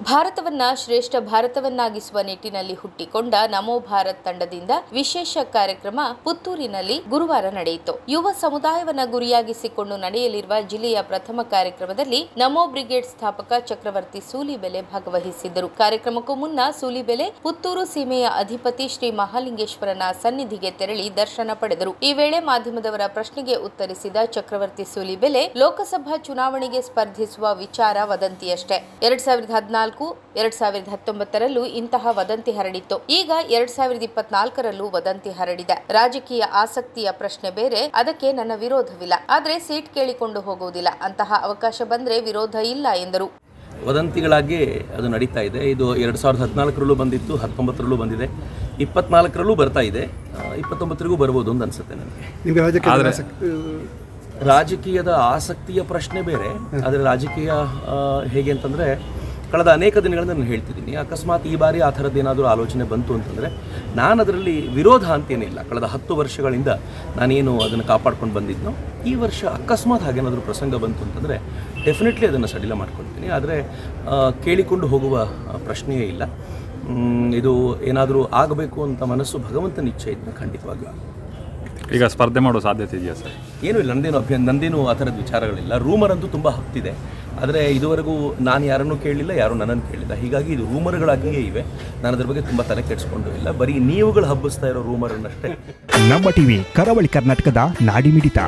ಭಾರತವನ್ನ ಶ್ರೇಷ್ಠ ಭಾರತವನ್ನಾಗಿಸುವ ನಿಟ್ಟಿನಲ್ಲಿ ಹುಟ್ಟಿಕೊಂಡ ನಮೋ ಭಾರತ್ ತಂಡದಿಂದ ವಿಶೇಷ ಕಾರ್ಯಕ್ರಮ ಪುತ್ತೂರಿನಲ್ಲಿ ಗುರುವಾರ ನಡೆಯಿತು. ಯುವ ಸಮುದಾಯವನ್ನ ಗುರಿಯಾಗಿಸಿಕೊಂಡು ನಡೆಯಲಿರುವ ಜಿಲ್ಲೆಯ ಪ್ರಥಮ ಕಾರ್ಯಕ್ರಮದಲ್ಲಿ ನಮೋ ಬ್ರಿಗೇಡ್ ಸ್ಥಾಪಕ ಚಕ್ರವರ್ತಿ ಸೂಲಿಬೆಲೆ ಭಾಗವಹಿಸಿದ್ದರು. ಕಾರ್ಯಕ್ರಮಕ್ಕೂ ಮುನ್ನ ಸೂಲಿಬೆಲೆ ಪುತ್ತೂರು ಸೀಮೆಯ ಅಧಿಪತಿ ಶ್ರೀ ಮಹಾಲಿಂಗೇಶ್ವರನ ಸನ್ನಿಧಿಗೆ ತೆರಳಿ ದರ್ಶನ ಪಡೆದರು. ಈ ವೇಳೆ ಮಾಧ್ಯಮದವರ ಪ್ರಶ್ನೆಗೆ ಉತ್ತರಿಸಿದ ಚಕ್ರವರ್ತಿ ಸೂಲಿಬೆಲೆ, ಲೋಕಸಭಾ ಚುನಾವಣೆಗೆ ಸ್ಪರ್ಧಿಸುವ ವಿಚಾರ ವದಂತಿಯಷ್ಟೇ. 2014-2019ರಲ್ಲೂ ಇಂತಹ ವದಂತಿ ಹರಡಿತ್ತು. ಈಗ 2024ರಲ್ಲೂ ವದಂತಿ ಹರಡಿದೆ. ರಾಜಕೀಯ ಆಸಕ್ತಿಯ ಪ್ರಶ್ನೆ ಬೇರೆ, ಅದಕ್ಕೆ ನನ್ನ ವಿರೋಧವಿಲ್ಲ. ಆದರೆ ಸೀಟ್ ಕೇಳಿಕೊಂಡು ಹೋಗುವುದಿಲ್ಲ. ಅಂತಹ ಅವಕಾಶ ಬಂದ್ರೆ ವಿರೋಧ ಇಲ್ಲ ಎಂದರು. ವದಂತಿಗಳಾಗಿ ಅದು ನಡೀತಾ ಇದೆ. ಇದು 2014ರಲ್ಲೂ ಬಂದಿತ್ತು, 19ರಲ್ಲೂ ಬಂದಿದೆ, 24ರಲ್ಲೂ ಬರ್ತಾ ಇದೆ, 29ರಿಗೂ ಬರ್ಬೋದು ಅಂತ ಅನ್ಸುತ್ತೆ ನನಗೆ. ರಾಜಕೀಯದ ಆಸಕ್ತಿಯ ಪ್ರಶ್ನೆ ಬೇರೆ, ಆದರೆ ರಾಜಕೀಯ ಹೇಗೆ ಅಂತಂದರೆ ಕಳೆದ ಅನೇಕ ದಿನಗಳಿಂದ ನಾನು ಹೇಳ್ತಿದ್ದೀನಿ, ಅಕಸ್ಮಾತ್ ಈ ಬಾರಿ ಆ ಥರದ್ದೇನಾದರೂ ಆಲೋಚನೆ ಬಂತು ಅಂತಂದರೆ ನಾನು ಅದರಲ್ಲಿ ವಿರೋಧ ಅಂತೇನಿಲ್ಲ. ಕಳೆದ 10 ವರ್ಷಗಳಿಂದ ನಾನೇನು ಅದನ್ನು ಕಾಪಾಡ್ಕೊಂಡು ಬಂದಿದ್ನೋ, ಈ ವರ್ಷ ಅಕಸ್ಮಾತ್ ಹಾಗೇನಾದರೂ ಪ್ರಸಂಗ ಬಂತು ಅಂತಂದರೆ ಡೆಫಿನೆಟ್ಲಿ ಅದನ್ನು ಸಡಿಲ ಮಾಡ್ಕೊಳ್ತೀನಿ. ಆದರೆ ಕೇಳಿಕೊಂಡು ಹೋಗುವ ಪ್ರಶ್ನೆಯೇ ಇಲ್ಲ. ಇದು ಏನಾದರೂ ಆಗಬೇಕು ಅಂತ ಮನಸ್ಸು ಭಗವಂತನ ಇಚ್ಛೆ ಇದ್ದರೆ ಖಂಡಿತವಾಗಿಯೂ. ಈಗ ಸ್ಪರ್ಧೆ ಮಾಡೋ ಸಾಧ್ಯತೆ ಇದೆಯಾ ಸರ್? ಏನೂ ಇಲ್ಲ, ನಂದೇನು ಆ ಥರದ ವಿಚಾರಗಳಿಲ್ಲ. ರೂಮರ್ ಅಂತೂ ತುಂಬ ಹತ್ತಿದೆ, ಆದರೆ ಇದುವರೆಗೂ ನಾನು ಯಾರನ್ನೂ ಕೇಳಲಿಲ್ಲ, ಯಾರೂ ನನ್ನನ್ನು ಕೇಳಿಲ್ಲ. ಹೀಗಾಗಿ ಇದು ರೂಮರ್ಗಳಾಗಿಯೇ ಇವೆ. ನಾನು ಅದ್ರ ಬಗ್ಗೆ ತುಂಬ ತಲೆ ಕೆಡಿಸ್ಕೊಂಡು ಇಲ್ಲ. ಬರೀ ನೀವುಗಳು ಹಬ್ಬಿಸ್ತಾ ಇರೋ ರೂಮರ್ ಅನ್ನಷ್ಟೇ. ನಮ್ಮ ಟಿವಿ ಕರಾವಳಿ ಕರ್ನಾಟಕದ ನಾಡಿಮಿಡಿತ.